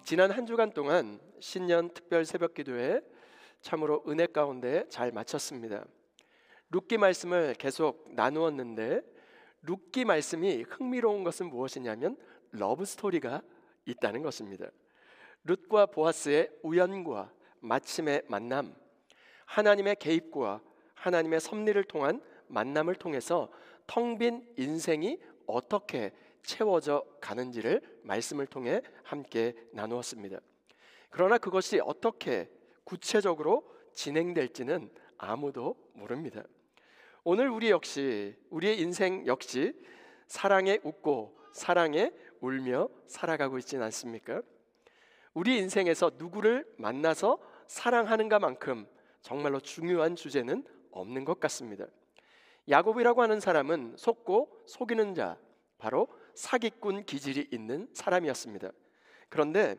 지난 한 주간 동안 신년 특별 새벽 기도회 참으로 은혜 가운데 잘 마쳤습니다. 룻기 말씀을 계속 나누었는데 룻기 말씀이 흥미로운 것은 무엇이냐면 러브 스토리가 있다는 것입니다. 룻과 보아스의 우연과 마침의 만남, 하나님의 개입과 하나님의 섭리를 통한 만남을 통해서 텅 빈 인생이 어떻게 채워져 가는지를 말씀을 통해 함께 나누었습니다. 그러나 그것이 어떻게 구체적으로 진행될지는 아무도 모릅니다. 오늘 우리의 인생 역시 사랑에 웃고 사랑에 울며 살아가고 있지는 않습니까? 우리 인생에서 누구를 만나서 사랑하는가만큼 정말로 중요한 주제는 없는 것 같습니다. 야곱이라고 하는 사람은 속고 속이는 자, 바로 사기꾼 기질이 있는 사람이었습니다. 그런데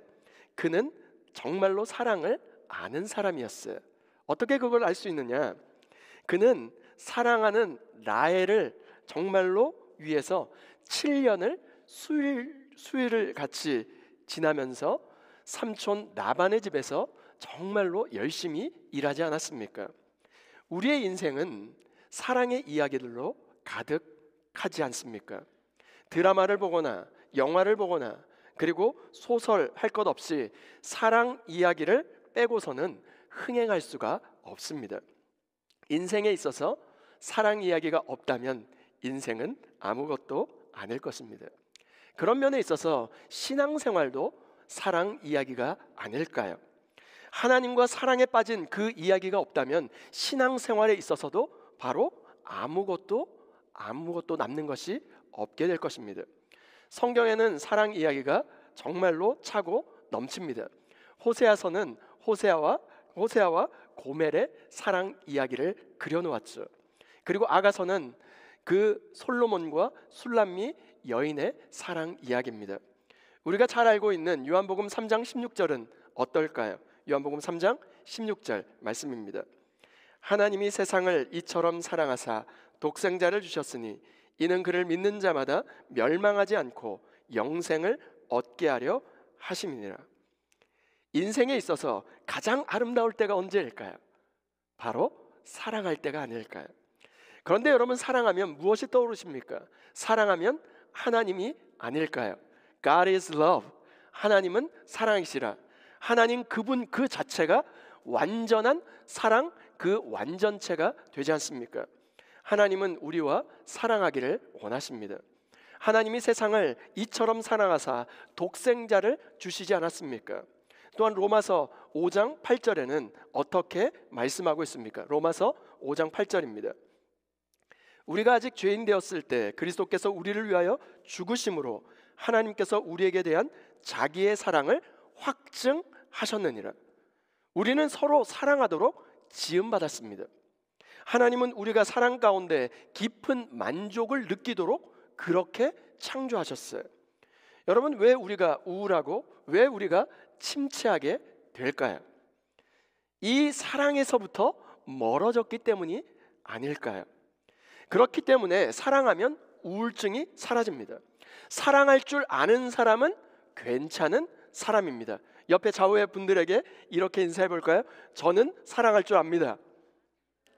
그는 정말로 사랑을 아는 사람이었어요. 어떻게 그걸 알 수 있느냐? 그는 사랑하는 라헬을 정말로 위해서 7년을 수일을 같이 지나면서 삼촌 라반의 집에서 정말로 열심히 일하지 않았습니까? 우리의 인생은 사랑의 이야기들로 가득하지 않습니까? 드라마를 보거나 영화를 보거나 그리고 소설 할 것 없이 사랑 이야기를 빼고서는 흥행할 수가 없습니다. 인생에 있어서 사랑 이야기가 없다면 인생은 아무것도 아닐 것입니다. 그런 면에 있어서 신앙생활도 사랑 이야기가 아닐까요? 하나님과 사랑에 빠진 그 이야기가 없다면 신앙생활에 있어서도 바로 아무것도 남는 것이 없게 될 것입니다. 성경에는 사랑 이야기가 정말로 차고 넘칩니다. 호세아서는 호세아와 고멜의 사랑 이야기를 그려놓았죠. 그리고 아가서는 그 솔로몬과 술람미 여인의 사랑 이야기입니다. 우리가 잘 알고 있는 요한복음 3장 16절은 어떨까요? 요한복음 3장 16절 말씀입니다. 하나님이 세상을 이처럼 사랑하사 독생자를 주셨으니 이는 그를 믿는 자마다 멸망하지 않고 영생을 얻게 하려 하심이니라. 인생에 있어서 가장 아름다울 때가 언제일까요? 바로 사랑할 때가 아닐까요? 그런데 여러분, 사랑하면 무엇이 떠오르십니까? 사랑하면 하나님이 아닐까요? God is love. 하나님은 사랑이시라. 하나님 그분 그 자체가 완전한 사랑, 그 완전체가 되지 않습니까? 하나님은 우리와 사랑하기를 원하십니다. 하나님이 세상을 이처럼 사랑하사 독생자를 주시지 않았습니까? 또한 로마서 5장 8절에는 어떻게 말씀하고 있습니까? 로마서 5장 8절입니다. 우리가 아직 죄인 되었을 때 그리스도께서 우리를 위하여 죽으심으로 하나님께서 우리에게 대한 자기의 사랑을 확증하셨느니라. 우리는 서로 사랑하도록 지음받았습니다. 하나님은 우리가 사랑 가운데 깊은 만족을 느끼도록 그렇게 창조하셨어요. 여러분, 왜 우리가 우울하고 왜 우리가 침체하게 될까요? 이 사랑에서부터 멀어졌기 때문이 아닐까요? 그렇기 때문에 사랑하면 우울증이 사라집니다. 사랑할 줄 아는 사람은 괜찮은 사람입니다. 옆에 좌우의 분들에게 이렇게 인사해 볼까요? 저는 사랑할 줄 압니다.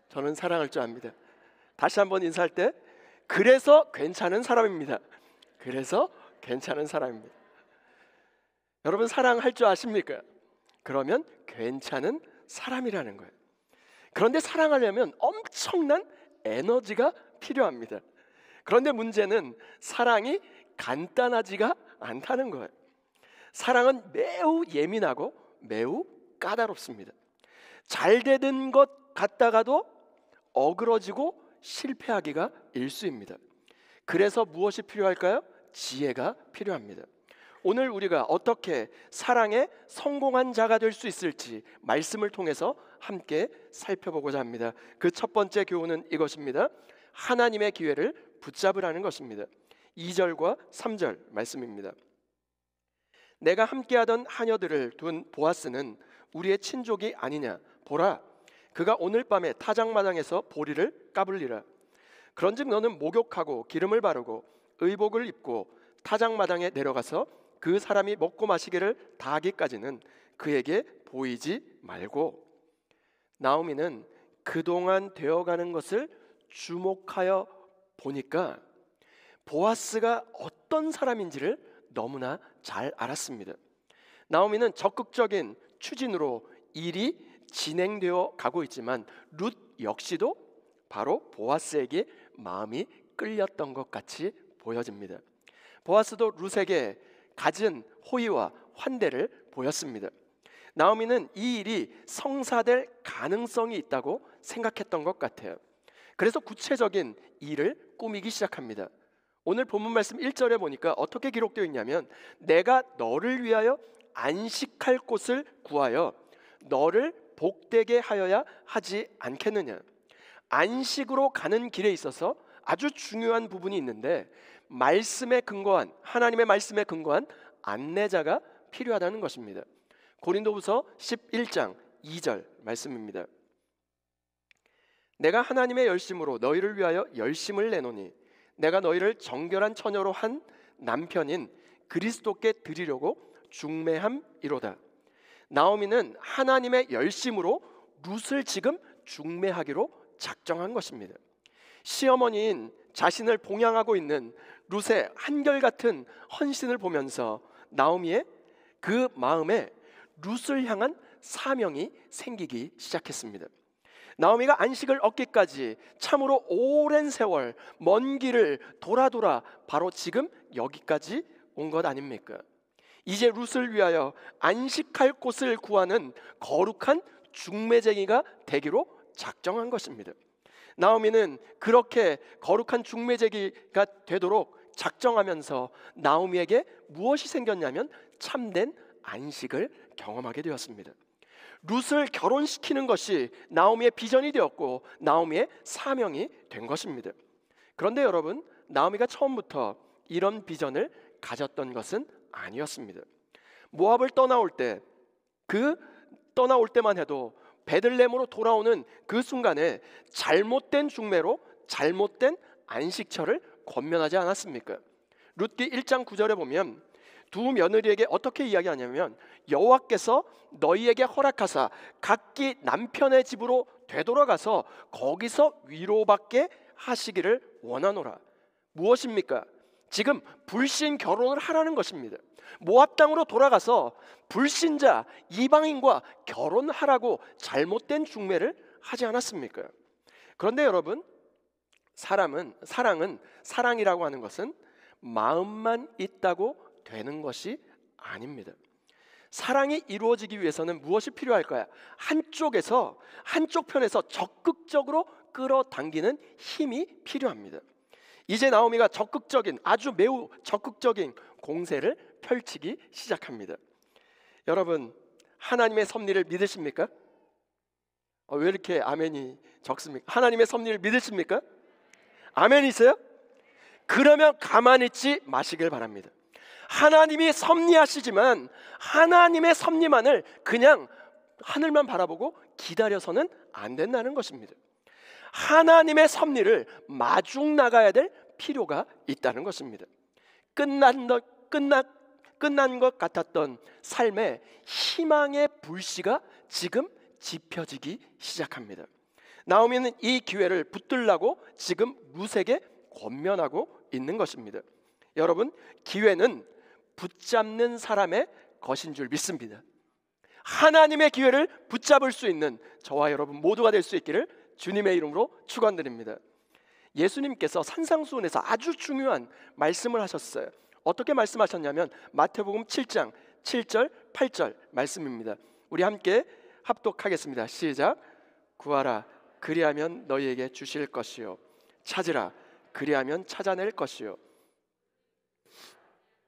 저는 사랑할 줄 압니다. 다시 한번 인사할 때, 그래서 괜찮은 사람입니다. 그래서 괜찮은 사람입니다. 여러분, 사랑할 줄 아십니까? 그러면 괜찮은 사람이라는 거예요. 그런데 사랑하려면 엄청난 에너지가 필요합니다. 그런데 문제는 사랑이 간단하지가 않다는 거예요. 사랑은 매우 예민하고 매우 까다롭습니다. 잘 되는 것 같다가도 어그러지고 실패하기가 일쑤입니다. 그래서 무엇이 필요할까요? 지혜가 필요합니다. 오늘 우리가 어떻게 사랑에 성공한 자가 될 수 있을지 말씀을 통해서 함께 살펴보고자 합니다. 그 첫 번째 교훈은 이것입니다. 하나님의 기회를 붙잡으라는 것입니다. 2절과 3절 말씀입니다. 내가 함께하던 하녀들을 둔 보아스는 우리의 친족이 아니냐? 보라, 그가 오늘 밤에 타작마당에서 보리를 까불리라. 그런즉 너는 목욕하고 기름을 바르고 의복을 입고 타작마당에 내려가서 그 사람이 먹고 마시기를 다 하기까지는 그에게 보이지 말고. 나오미는 그동안 되어가는 것을 주목하여 보니까 보아스가 어떤 사람인지를 너무나 잘 알았습니다. 나오미는 적극적인 추진으로 일이 진행되어 가고 있지만 룻 역시도 바로 보아스에게 마음이 끌렸던 것 같이 보여집니다. 보아스도 룻에게 갖은 호의와 환대를 보였습니다. 나오미는 이 일이 성사될 가능성이 있다고 생각했던 것 같아요. 그래서 구체적인 일을 꾸미기 시작합니다. 오늘 본문 말씀 1절에 보니까 어떻게 기록되어 있냐면, 내가 너를 위하여 안식할 곳을 구하여 너를 복되게 하여야 하지 않겠느냐. 안식으로 가는 길에 있어서 아주 중요한 부분이 있는데, 말씀에 근거한, 하나님의 말씀에 근거한 안내자가 필요하다는 것입니다. 고린도후서 11장 2절 말씀입니다. 내가 하나님의 열심으로 너희를 위하여 열심을 내노니 내가 너희를 정결한 처녀로 한 남편인 그리스도께 드리려고 중매함이로다. 나오미는 하나님의 열심으로 룻을 지금 중매하기로 작정한 것입니다. 시어머니인 자신을 봉양하고 있는 룻의 한결같은 헌신을 보면서 나오미의 그 마음에 룻을 향한 사명이 생기기 시작했습니다. 나오미가 안식을 얻기까지 참으로 오랜 세월 먼 길을 돌아 바로 지금 여기까지 온 것 아닙니까? 이제 룻을 위하여 안식할 곳을 구하는 거룩한 중매쟁이가 되기로 작정한 것입니다. 나오미는 그렇게 거룩한 중매쟁이가 되도록 작정하면서 나오미에게 무엇이 생겼냐면 참된 안식을 경험하게 되었습니다. 룻을 결혼시키는 것이 나오미의 비전이 되었고 나오미의 사명이 된 것입니다. 그런데 여러분, 나오미가 처음부터 이런 비전을 가졌던 것은 아니었습니다. 모압을 떠나올 때만 해도 베들레헴으로 돌아오는 그 순간에 잘못된 중매로 잘못된 안식처를 권면하지 않았습니까? 룻기 1장 9절에 보면 두 며느리에게 어떻게 이야기하냐면, 여호와께서 너희에게 허락하사 각기 남편의 집으로 되돌아가서 거기서 위로받게 하시기를 원하노라. 무엇입니까? 지금 불신 결혼을 하라는 것입니다. 모압 땅으로 돌아가서 불신자 이방인과 결혼하라고 잘못된 중매를 하지 않았습니까? 그런데 여러분, 사랑이라고 하는 것은 마음만 있다고 되는 것이 아닙니다. 사랑이 이루어지기 위해서는 무엇이 필요할까요? 한쪽 편에서 적극적으로 끌어당기는 힘이 필요합니다. 이제 나오미가 매우 적극적인 공세를 펼치기 시작합니다. 여러분, 하나님의 섭리를 믿으십니까? 왜 이렇게 아멘이 적습니까? 하나님의 섭리를 믿으십니까? 아멘이 있어요? 그러면 가만히 있지 마시길 바랍니다. 하나님이 섭리하시지만 하나님의 섭리만을 그냥 하늘만 바라보고 기다려서는 안 된다는 것입니다. 하나님의 섭리를 마중 나가야 될 필요가 있다는 것입니다. 끝난 것 같았던 삶의 희망의 불씨가 지금 지펴지기 시작합니다. 나오미는 이 기회를 붙들라고 지금 룻에게 권면하고 있는 것입니다. 여러분, 기회는 붙잡는 사람의 것인 줄 믿습니다. 하나님의 기회를 붙잡을 수 있는 저와 여러분 모두가 될 수 있기를 주님의 이름으로 축원드립니다. 예수님께서 산상수훈에서 아주 중요한 말씀을 하셨어요. 어떻게 말씀하셨냐면 마태복음 7장 7절 8절 말씀입니다. 우리 함께 합독하겠습니다. 시작. 구하라 그리하면 너희에게 주실 것이요, 찾으라 그리하면 찾아낼 것이요,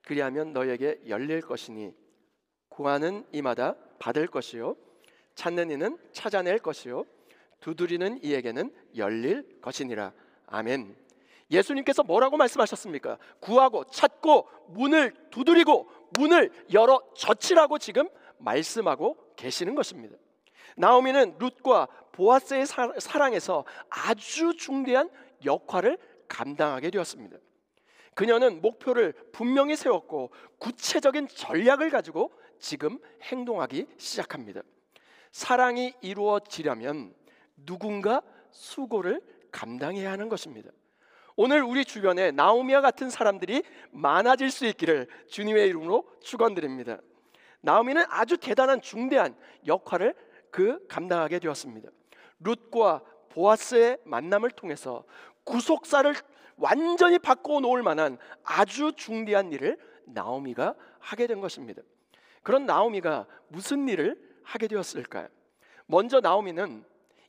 그리하면 너희에게 열릴 것이니, 구하는 이마다 받을 것이요, 찾는 이는 찾아낼 것이요, 두드리는 이에게는 열릴 것이니라. 아멘. 예수님께서 뭐라고 말씀하셨습니까? 구하고 찾고 문을 두드리고 문을 열어 젖히라고 지금 말씀하고 계시는 것입니다. 나오미는 룻과 보아스의 사랑에서 아주 중대한 역할을 감당하게 되었습니다. 그녀는 목표를 분명히 세웠고 구체적인 전략을 가지고 지금 행동하기 시작합니다. 사랑이 이루어지려면 누군가 수고를 감당해야 하는 것입니다. 오늘 우리 주변에 나오미와 같은 사람들이 많아질 수 있기를 주님의 이름으로 축원드립니다. 나오미는 아주 대단한 중대한 역할을 감당하게 되었습니다. 룻과 보아스의 만남을 통해서 구속사를 완전히 바꿔놓을 만한 아주 중대한 일을 나오미가 하게 된 것입니다. 그런 나오미가 무슨 일을 하게 되었을까요? 먼저 나오미는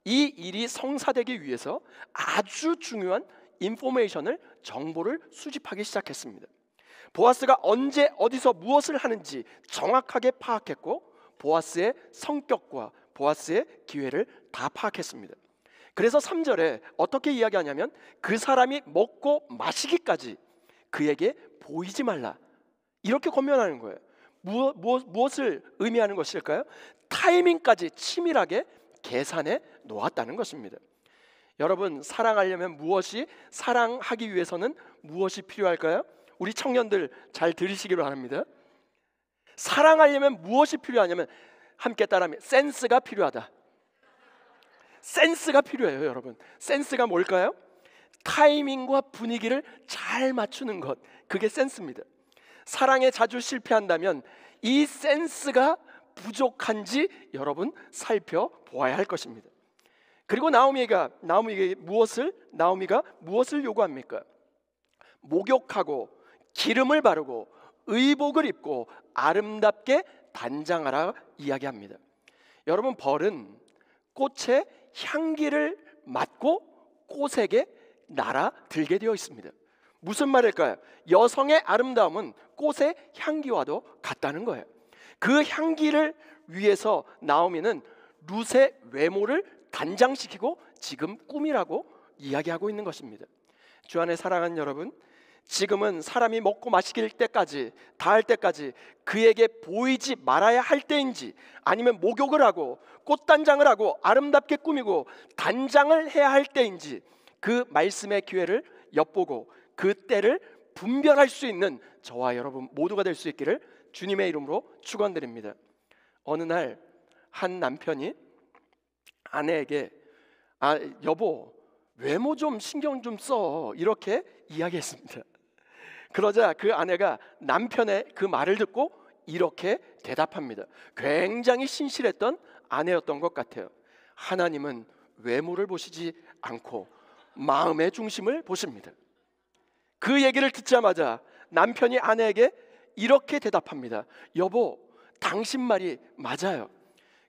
이 일이 성사되기 위해서 아주 중요한 인포메이션을, 정보를 수집하기 시작했습니다. 보아스가 언제 어디서 무엇을 하는지 정확하게 파악했고 보아스의 성격과 보아스의 기회를 다 파악했습니다. 그래서 3절에 어떻게 이야기하냐면 그 사람이 먹고 마시기까지 그에게 보이지 말라, 이렇게 권면하는 거예요. 무엇을 의미하는 것일까요? 타이밍까지 치밀하게 계산해 놓았다는 것입니다. 여러분, 사랑하려면 사랑하기 위해서는 무엇이 필요할까요? 우리 청년들 잘 들으시기 바랍니다. 사랑하려면 무엇이 필요하냐면, 함께 따라하면 센스가 필요하다. 센스가 필요해요. 여러분, 센스가 뭘까요? 타이밍과 분위기를 잘 맞추는 것, 그게 센스입니다. 사랑에 자주 실패한다면 이 센스가 부족한지 여러분 살펴보아야 할 것입니다. 그리고 나오미가 무엇을 요구합니까? 목욕하고 기름을 바르고 의복을 입고 아름답게 단장하라 이야기합니다. 여러분, 벌은 꽃의 향기를 맡고 꽃에게 날아들게 되어 있습니다. 무슨 말일까요? 여성의 아름다움은 꽃의 향기와도 같다는 거예요. 그 향기를 위해서 나오미는 룻의 외모를 단장시키고 지금 꾸미라고 이야기하고 있는 것입니다. 주 안에 사랑하는 여러분, 지금은 사람이 먹고 마실 때까지 다 할 때까지 그에게 보이지 말아야 할 때인지, 아니면 목욕을 하고 꽃단장을 하고 아름답게 꾸미고 단장을 해야 할 때인지, 그 말씀의 기회를 엿보고 그 때를 분별할 수 있는 저와 여러분 모두가 될 수 있기를 주님의 이름으로 축원드립니다. 어느 날 한 남편이 아내에게 여보, 외모 좀 신경 좀 써, 이렇게 이야기했습니다. 그러자 그 아내가 남편의 그 말을 듣고 이렇게 대답합니다. 굉장히 신실했던 아내였던 것 같아요. 하나님은 외모를 보시지 않고 마음의 중심을 보십니다. 그 얘기를 듣자마자 남편이 아내에게 이렇게 대답합니다. 여보, 당신 말이 맞아요.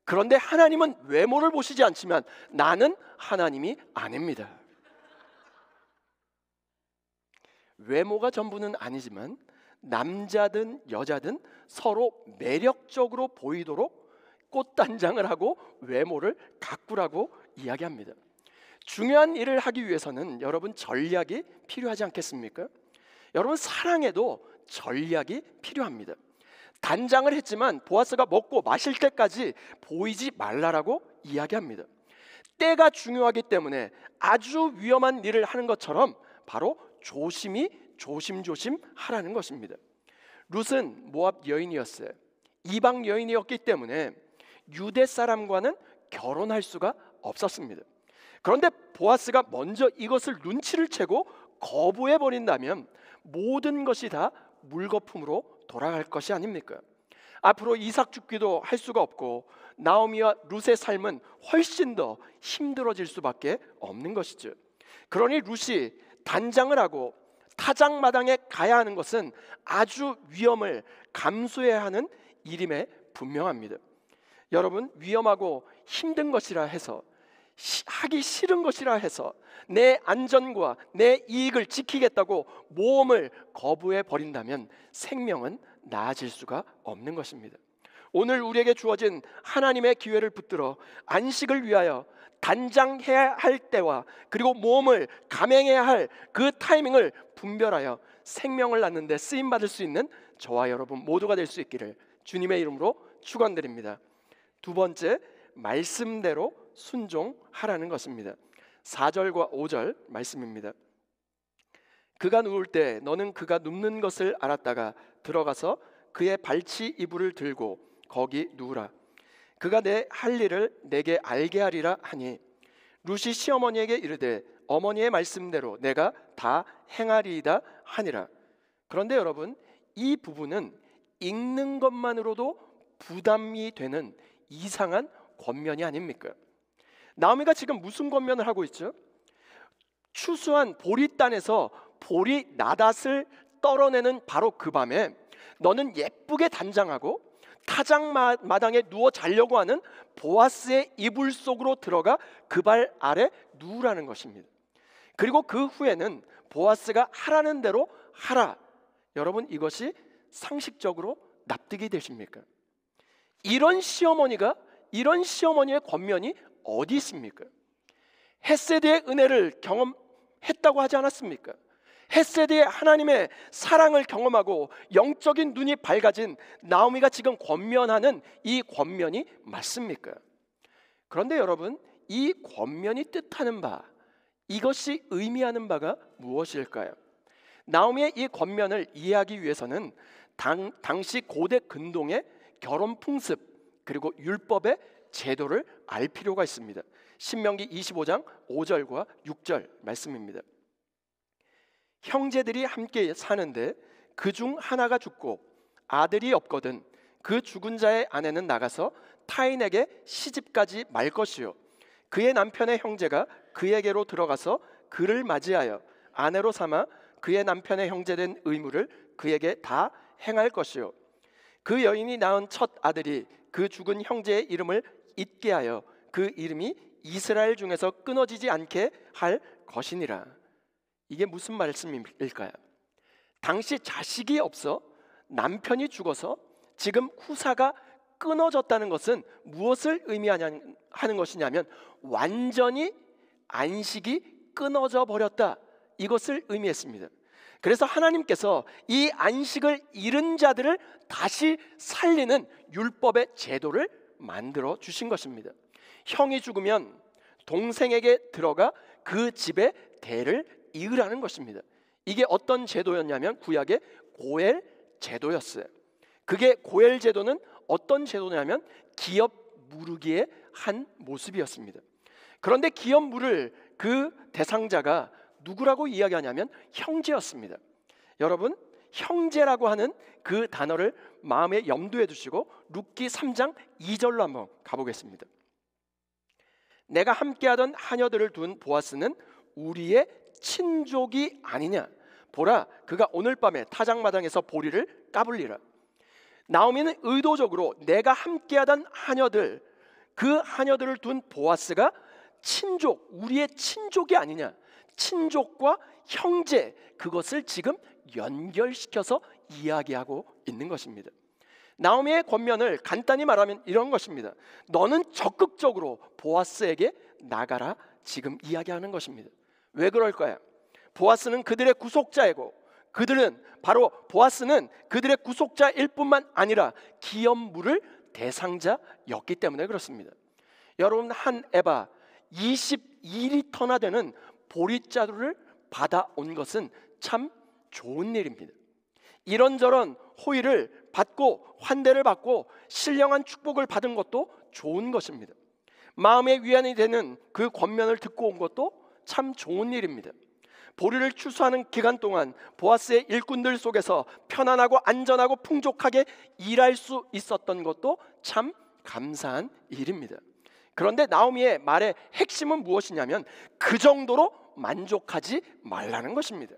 그런데 하나님은 외모를 보시지 않지만 나는 하나님이 아닙니다. 외모가 전부는 아니지만 남자든 여자든 서로 매력적으로 보이도록 꽃단장을 하고 외모를 가꾸라고 이야기합니다. 중요한 일을 하기 위해서는 여러분 전략이 필요하지 않겠습니까? 여러분, 사랑에도 전략이 필요합니다. 단장을 했지만 보아스가 먹고 마실 때까지 보이지 말라라고 이야기합니다. 때가 중요하기 때문에 아주 위험한 일을 하는 것처럼 바로 조심조심 하라는 것입니다. 룻은 모압 여인이었어요. 이방 여인이었기 때문에 유대 사람과는 결혼할 수가 없었습니다. 그런데 보아스가 먼저 이것을 눈치를 채고 거부해 버린다면 모든 것이 다 물거품으로 돌아갈 것이 아닙니까? 앞으로 이삭 죽기도 할 수가 없고 나오미와 룻의 삶은 훨씬 더 힘들어질 수밖에 없는 것이죠. 그러니 룻이 단장을 하고 타작마당에 가야 하는 것은 아주 위험을 감수해야 하는 일임에 분명합니다. 여러분, 위험하고 힘든 것이라 해서, 하기 싫은 것이라 해서 내 안전과 내 이익을 지키겠다고 모험을 거부해 버린다면 생명은 나아질 수가 없는 것입니다. 오늘 우리에게 주어진 하나님의 기회를 붙들어 안식을 위하여 단장해야 할 때와 그리고 모험을 감행해야 할 그 타이밍을 분별하여 생명을 낳는 데 쓰임 받을 수 있는 저와 여러분 모두가 될 수 있기를 주님의 이름으로 축원드립니다. 두 번째, 말씀대로 순종하라는 것입니다. 4절과 5절 말씀입니다. 그가 누울 때 너는 그가 눕는 것을 알았다가 들어가서 그의 발치 이불을 들고 거기 누우라. 그가 내 할 일을 내게 알게 하리라 하니 룻이 시어머니에게 이르되 어머니의 말씀대로 내가 다 행하리이다 하니라. 그런데 여러분, 이 부분은 읽는 것만으로도 부담이 되는 이상한 권면이 아닙니까? 나오미가 지금 무슨 권면을 하고 있죠? 추수한 보리단에서 보리 나닷을 떨어내는 바로 그 밤에 너는 예쁘게 단장하고 타작마당에 누워 자려고 하는 보아스의 이불 속으로 들어가 그 발 아래 누우라는 것입니다. 그리고 그 후에는 보아스가 하라는 대로 하라. 여러분, 이것이 상식적으로 납득이 되십니까? 이런 시어머니의 권면이 어디 있습니까? 헷세드의 은혜를 경험했다고 하지 않았습니까? 헷세드의 하나님의 사랑을 경험하고 영적인 눈이 밝아진 나오미가 지금 권면하는 이 권면이 맞습니까? 그런데 여러분, 이 권면이 뜻하는 바, 이것이 의미하는 바가 무엇일까요? 나오미의 이 권면을 이해하기 위해서는 당시 고대 근동의 결혼 풍습 그리고 율법의 제도를 알 필요가 있습니다. 신명기 25장 5절과 6절 말씀입니다. 형제들이 함께 사는데 그중 하나가 죽고 아들이 없거든 그 죽은 자의 아내는 나가서 타인에게 시집가지 말 것이요 그의 남편의 형제가 그에게로 들어가서 그를 맞이하여 아내로 삼아 그의 남편의 형제된 의무를 그에게 다 행할 것이요 그 여인이 낳은 첫 아들이 그 죽은 형제의 이름을 잊게 하여 그 이름이 이스라엘 중에서 끊어지지 않게 할 것이니라. 이게 무슨 말씀일까요? 당시 자식이 없어 남편이 죽어서 지금 후사가 끊어졌다는 것은 무엇을 의미하는 것이냐면 완전히 안식이 끊어져 버렸다, 이것을 의미했습니다. 그래서 하나님께서 이 안식을 잃은 자들을 다시 살리는 율법의 제도를 만들어 주신 것입니다. 형이 죽으면 동생에게 들어가 그 집의 대를 이으라는 것입니다. 이게 어떤 제도였냐면 구약의 고엘 제도였어요. 그게 고엘 제도는 어떤 제도냐면 기업 무르기의 한 모습이었습니다. 그런데 기업 물을 그 대상자가 누구라고 이야기하냐면 형제였습니다. 여러분, 형제라고 하는 그 단어를 마음에 염두에 두시고 룻기 3장 2절로 한번 가보겠습니다. 내가 함께하던 하녀들을 둔 보아스는 우리의 친족이 아니냐. 보라, 그가 오늘 밤에 타작마당에서 보리를 까불리라. 나오미는 의도적으로 내가 함께하던 하녀들, 그 하녀들을 둔 보아스가 친족, 우리의 친족이 아니냐, 친족과 형제, 그것을 지금 연결시켜서 이야기하고 있는 것입니다. 나오미의 권면을 간단히 말하면 이런 것입니다. 너는 적극적으로 보아스에게 나가라, 지금 이야기하는 것입니다. 왜 그럴까요? 보아스는 그들의 구속자이고 보아스는 그들의 구속자일 뿐만 아니라 기업 물을 대상자였기 때문에 그렇습니다. 여러분, 한 에바 22리터나 되는 보리자루를 받아온 것은 참 좋은 일입니다. 이런저런 호의를 받고 환대를 받고 신령한 축복을 받은 것도 좋은 것입니다. 마음의 위안이 되는 그 권면을 듣고 온 것도 참 좋은 일입니다. 보리를 추수하는 기간 동안 보아스의 일꾼들 속에서 편안하고 안전하고 풍족하게 일할 수 있었던 것도 참 감사한 일입니다. 그런데 나오미의 말의 핵심은 무엇이냐면 그 정도로 만족하지 말라는 것입니다.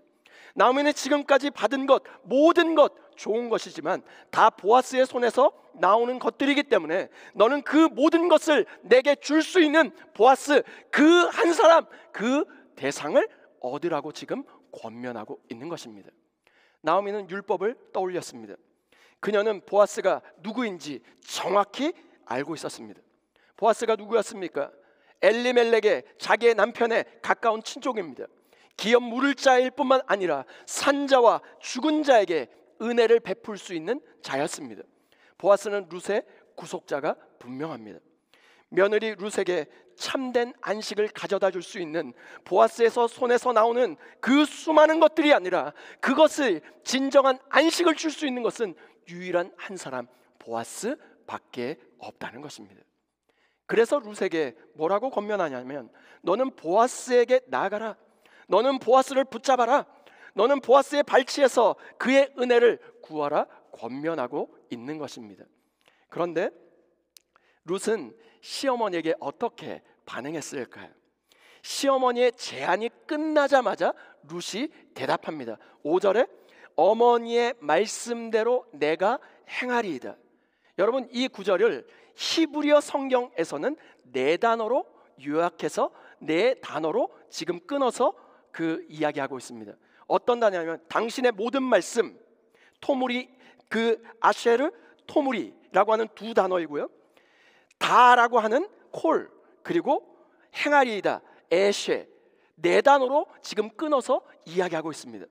나오미는 지금까지 받은 것, 모든 것 좋은 것이지만 다 보아스의 손에서 나오는 것들이기 때문에 너는 그 모든 것을 내게 줄 수 있는 보아스, 그 한 사람, 그 대상을 얻으라고 지금 권면하고 있는 것입니다. 나오미는 율법을 떠올렸습니다. 그녀는 보아스가 누구인지 정확히 알고 있었습니다. 보아스가 누구였습니까? 엘리멜렉의 자기의 남편의 가까운 친족입니다. 기업 물을 자일 뿐만 아니라 산자와 죽은 자에게 은혜를 베풀 수 있는 자였습니다. 보아스는 룻의 구속자가 분명합니다. 며느리 룻에게 참된 안식을 가져다 줄 수 있는 보아스에서 손에서 나오는 그 수많은 것들이 아니라 그것을 진정한 안식을 줄 수 있는 것은 유일한 한 사람 보아스 밖에 없다는 것입니다. 그래서 룻에게 뭐라고 권면하냐면 너는 보아스에게 나아가라. 너는 보아스를 붙잡아라. 너는 보아스의 발치에서 그의 은혜를 구하라 권면하고 있는 것입니다. 그런데 룻은 시어머니에게 어떻게 반응했을까요? 시어머니의 제안이 끝나자마자 룻이 대답합니다. 5절에 어머니의 말씀대로 내가 행하리이다. 여러분, 이 구절을 히브리어 성경에서는 네 단어로 요약해서 네 단어로 지금 끊어서 그 이야기하고 있습니다. 어떤 단어냐면 당신의 모든 말씀, 토무리, 그 아쉐르 토무리라고 하는 두 단어이고요, 다라고 하는 콜, 그리고 행하리이다 에쉐, 네 단어로 지금 끊어서 이야기하고 있습니다.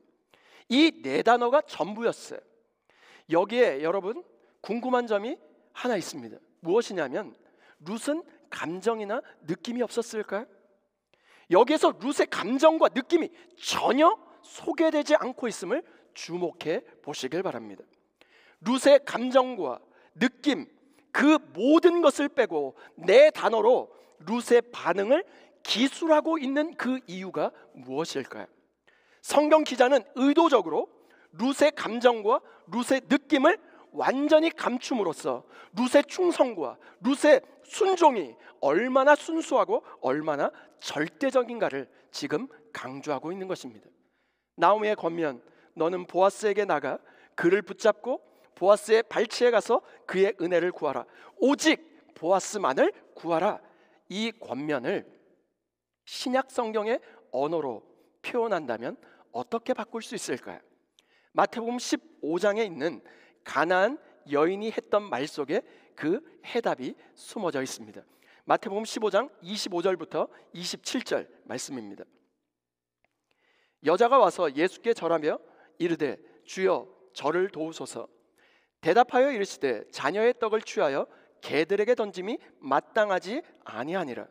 이 네 단어가 전부였어요. 여기에 여러분 궁금한 점이 하나 있습니다. 무엇이냐면 룻은 감정이나 느낌이 없었을까요? 여기에서 룻의 감정과 느낌이 전혀 소개되지 않고 있음을 주목해 보시길 바랍니다. 룻의 감정과 느낌, 그 모든 것을 빼고 네 단어로 룻의 반응을 기술하고 있는 그 이유가 무엇일까요? 성경 기자는 의도적으로 룻의 감정과 룻의 느낌을 완전히 감춤으로써 룻의 충성과 룻의 순종이 얼마나 순수하고 얼마나 절대적인가를 지금 강조하고 있는 것입니다. 나오미의 권면, 너는 보아스에게 나가 그를 붙잡고 보아스의 발치에 가서 그의 은혜를 구하라. 오직 보아스만을 구하라. 이 권면을 신약 성경의 언어로 표현한다면 어떻게 바꿀 수 있을까요? 마태복음 15장에 있는 가나안 여인이 했던 말 속에 그 해답이 숨어져 있습니다. 마태복음 15장 25절부터 27절 말씀입니다. 여자가 와서 예수께 절하며 이르되 주여 저를 도우소서. 대답하여 이르시되 자녀의 떡을 취하여 개들에게 던짐이 마땅하지 아니하니라.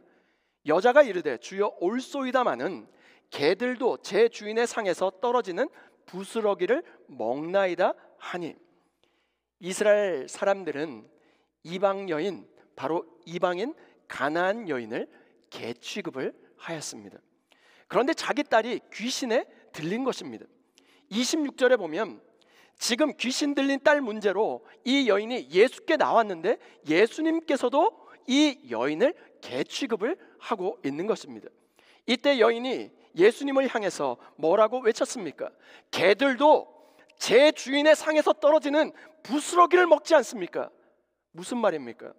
여자가 이르되 주여 올소이다마는 개들도 제 주인의 상에서 떨어지는 부스러기를 먹나이다 하니. 이스라엘 사람들은 이방 여인, 바로 이방인 가나안 여인을 개 취급을 하였습니다. 그런데 자기 딸이 귀신에 들린 것입니다. 26절에 보면 지금 귀신 들린 딸 문제로 이 여인이 예수께 나왔는데 예수님께서도 이 여인을 개 취급을 하고 있는 것입니다. 이때 여인이 예수님을 향해서 뭐라고 외쳤습니까? 개들도 제 주인의 상에서 떨어지는 부스러기를 먹지 않습니까? 무슨 말입니까?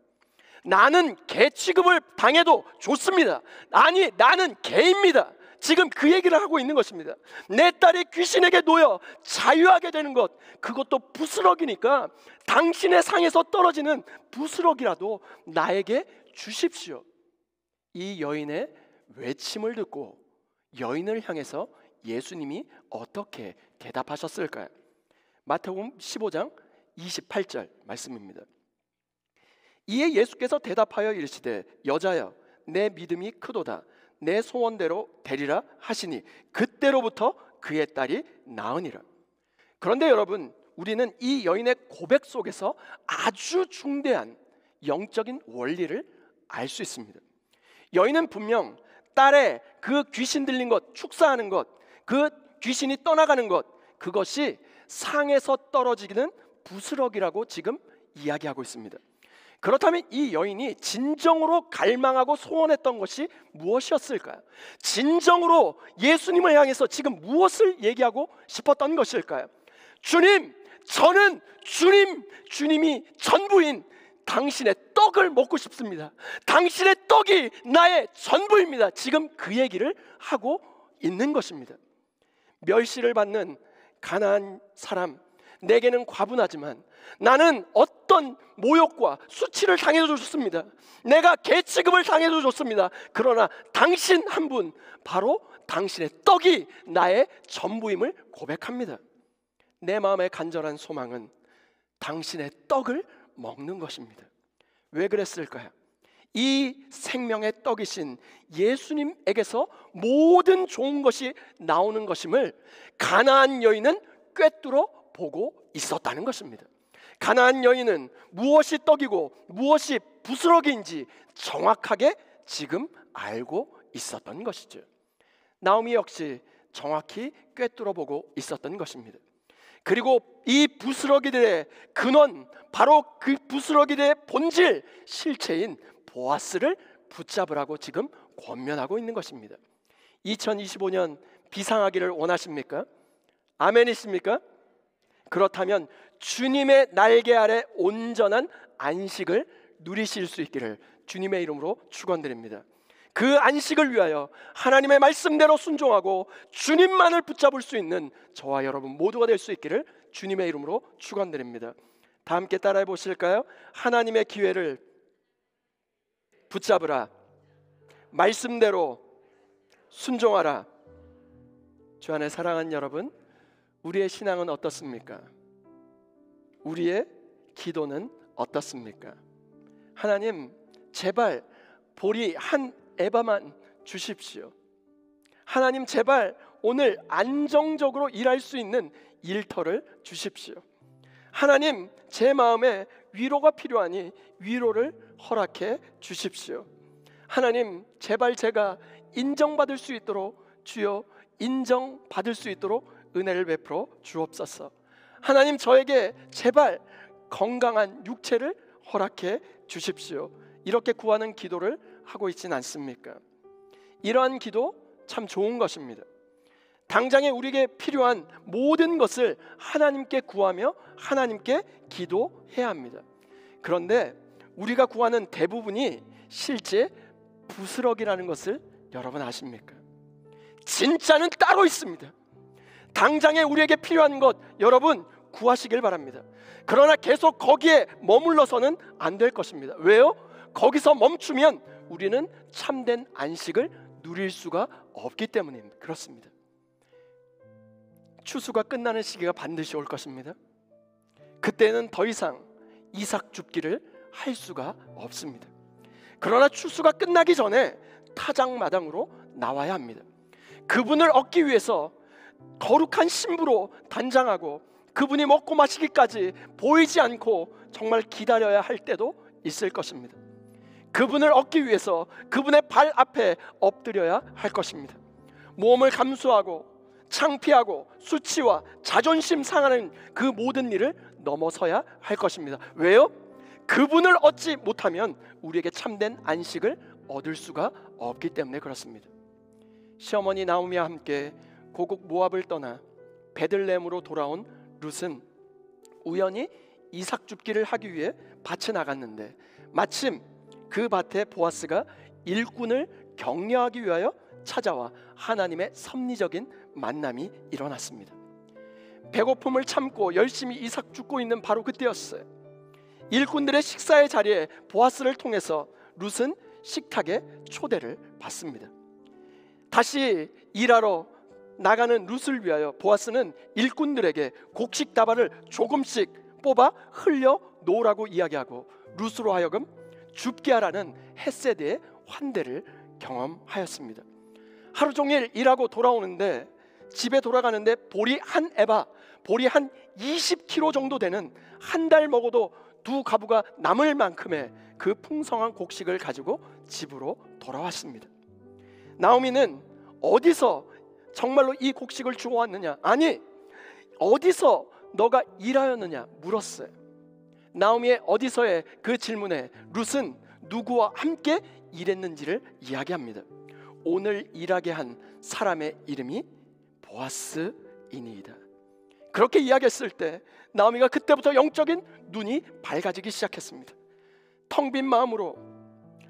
나는 개 취급을 당해도 좋습니다. 아니, 나는 개입니다. 지금 그 얘기를 하고 있는 것입니다. 내 딸이 귀신에게 놓여 자유하게 되는 것, 그것도 부스러기니까 당신의 상에서 떨어지는 부스러기라도 나에게 주십시오. 이 여인의 외침을 듣고 여인을 향해서 예수님이 어떻게 대답하셨을까요? 마태복음 15장 28절 말씀입니다. 이에 예수께서 대답하여 이르시되 여자여 내 믿음이 크도다. 내 소원대로 되리라 하시니 그때로부터 그의 딸이 나으니라. 그런데 여러분, 우리는 이 여인의 고백 속에서 아주 중대한 영적인 원리를 알 수 있습니다. 여인은 분명 딸의 그 귀신 들린 것, 축사하는 것, 그 귀신이 떠나가는 것, 그것이 상에서 떨어지는 부스러기라고 지금 이야기하고 있습니다. 그렇다면 이 여인이 진정으로 갈망하고 소원했던 것이 무엇이었을까요? 진정으로 예수님을 향해서 지금 무엇을 얘기하고 싶었던 것일까요? 주님, 저는 주님이 전부인 당신의 떡을 먹고 싶습니다. 당신의 떡이 나의 전부입니다. 지금 그 얘기를 하고 있는 것입니다. 멸시를 받는 가난한 사람, 내게는 과분하지만 나는 어떤 모욕과 수치를 당해도 좋습니다. 내가 개 취급을 당해도 좋습니다. 그러나 당신 한 분, 바로 당신의 떡이 나의 전부임을 고백합니다. 내 마음의 간절한 소망은 당신의 떡을 먹는 것입니다. 왜 그랬을까요? 이 생명의 떡이신 예수님에게서 모든 좋은 것이 나오는 것임을 가나안 여인은 꿰뚫어 보고 있었다는 것입니다. 가나안 여인은 무엇이 떡이고 무엇이 부스러기인지 정확하게 지금 알고 있었던 것이죠. 나오미 역시 정확히 꿰뚫어 보고 있었던 것입니다. 그리고 이 부스러기들의 근원, 바로 그 부스러기들의 본질, 실체인 보아스를 붙잡으라고 지금 권면하고 있는 것입니다. 2025년 비상하기를 원하십니까? 아멘이십니까? 그렇다면 주님의 날개 아래 온전한 안식을 누리실 수 있기를 주님의 이름으로 축원드립니다. 그 안식을 위하여 하나님의 말씀대로 순종하고 주님만을 붙잡을 수 있는 저와 여러분 모두가 될 수 있기를 주님의 이름으로 축원드립니다. 다 함께 따라해 보실까요? 하나님의 기회를 붙잡으라. 말씀대로 순종하라. 주 안에 사랑하는 여러분, 우리의 신앙은 어떻습니까? 우리의 기도는 어떻습니까? 하나님, 제발 보리 한 에바만 주십시오. 하나님, 제발 오늘 안정적으로 일할 수 있는 일터를 주십시오. 하나님, 제 마음에 위로가 필요하니 위로를 허락해 주십시오. 하나님, 제발 제가 인정받을 수 있도록, 주여 인정받을 수 있도록 은혜를 베풀어 주옵소서. 하나님, 저에게 제발 건강한 육체를 허락해 주십시오. 이렇게 구하는 기도를 하고 있진 않습니까? 이러한 기도 참 좋은 것입니다. 당장에 우리에게 필요한 모든 것을 하나님께 구하며 하나님께 기도해야 합니다. 그런데 우리가 구하는 대부분이 실제 부스러기라는 것을 여러분 아십니까? 진짜는 따로 있습니다. 당장에 우리에게 필요한 것 여러분 구하시길 바랍니다. 그러나 계속 거기에 머물러서는 안 될 것입니다. 왜요? 거기서 멈추면 우리는 참된 안식을 누릴 수가 없기 때문입니다. 그렇습니다. 추수가 끝나는 시기가 반드시 올 것입니다. 그때는 더 이상 이삭 줍기를 할 수가 없습니다. 그러나 추수가 끝나기 전에 타작마당으로 나와야 합니다. 그분을 얻기 위해서 거룩한 신부로 단장하고 그분이 먹고 마시기까지 보이지 않고 정말 기다려야 할 때도 있을 것입니다. 그분을 얻기 위해서 그분의 발 앞에 엎드려야 할 것입니다. 모험을 감수하고 창피하고 수치와 자존심 상하는 그 모든 일을 넘어서야 할 것입니다. 왜요? 그분을 얻지 못하면 우리에게 참된 안식을 얻을 수가 없기 때문에 그렇습니다. 시어머니 나오미와 함께 고국 모압을 떠나 베들레헴으로 돌아온 룻은 우연히 이삭 줍기를 하기 위해 밭에 나갔는데 마침 그 밭에 보아스가 일꾼을 격려하기 위하여 찾아와 하나님의 섭리적인 만남이 일어났습니다. 배고픔을 참고 열심히 이삭 줍고 있는 바로 그때였어요. 일꾼들의 식사의 자리에 보아스를 통해서 룻은 식탁에 초대를 받습니다. 다시 일하러 나가는 룻을 위하여 보아스는 일꾼들에게 곡식 다발을 조금씩 뽑아 흘려 놓으라고 이야기하고 룻으로 하여금 줍게 하라는 헤세드의 환대를 경험하였습니다. 하루 종일 일하고 돌아오는데 집에 돌아가는데 보리 한 에바, 보리 한 20kg 정도 되는 한 달 먹어도 두 가부가 남을 만큼의 그 풍성한 곡식을 가지고 집으로 돌아왔습니다. 나오미는 어디서 정말로 이 곡식을 주워 왔느냐, 아니 어디서 너가 일하였느냐 물었어요. 나오미의 어디서의 그 질문에 룻은 누구와 함께 일했는지를 이야기합니다. 오늘 일하게 한 사람의 이름이 보아스이니이다. 그렇게 이야기했을 때 나오미가 그때부터 영적인 눈이 밝아지기 시작했습니다. 텅 빈 마음으로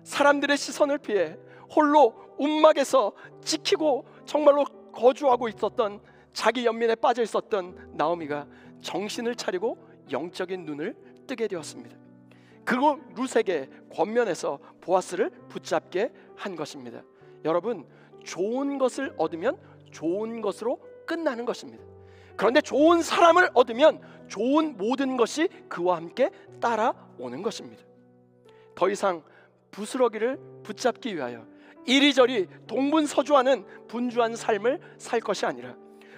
사람들의 시선을 피해 홀로 움막에서 지키고 정말로 거주하고 있었던, 자기 연민에 빠져 있었던 나오미가 정신을 차리고 영적인 눈을 뜨게 되었습니다. 그리고 룻에게 권면해서 보아스를 붙잡게 한 것입니다. 여러분, 좋은 것을 얻으면 좋은 것으로 끝나는 것입니다. 그런데 좋은 사람을 얻으면 좋은 모든 것이 그와 함께 따라오는 것입니다. 더 이상 부스러기를 붙잡기 위하여 이리저리 동분서주하는 분주한 삶을 살 것이 아니라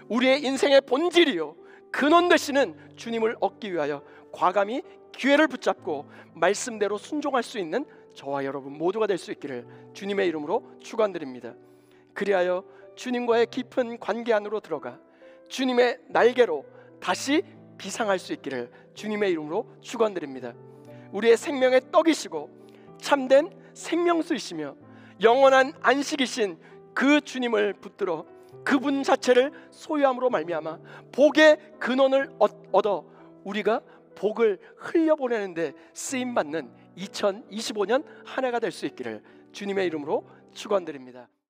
우리의 인생의 본질이요 근원 되시는 주님을 얻기 위하여 과감히 기회를 붙잡고 말씀대로 순종할 수 있는 저와 여러분 모두가 될 수 있기를 주님의 이름으로 축원드립니다. 그리하여 주님과의 깊은 관계 안으로 들어가 주님의 날개로 다시 비상할 수 있기를 주님의 이름으로 축원드립니다. 우리의 생명의 떡이시고 참된 생명수이시며 영원한 안식이신 그 주님을 붙들어 그분 자체를 소유함으로 말미암아 복의 근원을 얻어 우리가 복을 흘려보내는데 쓰임받는 2025년 한 해가 될 수 있기를 주님의 이름으로 축원드립니다.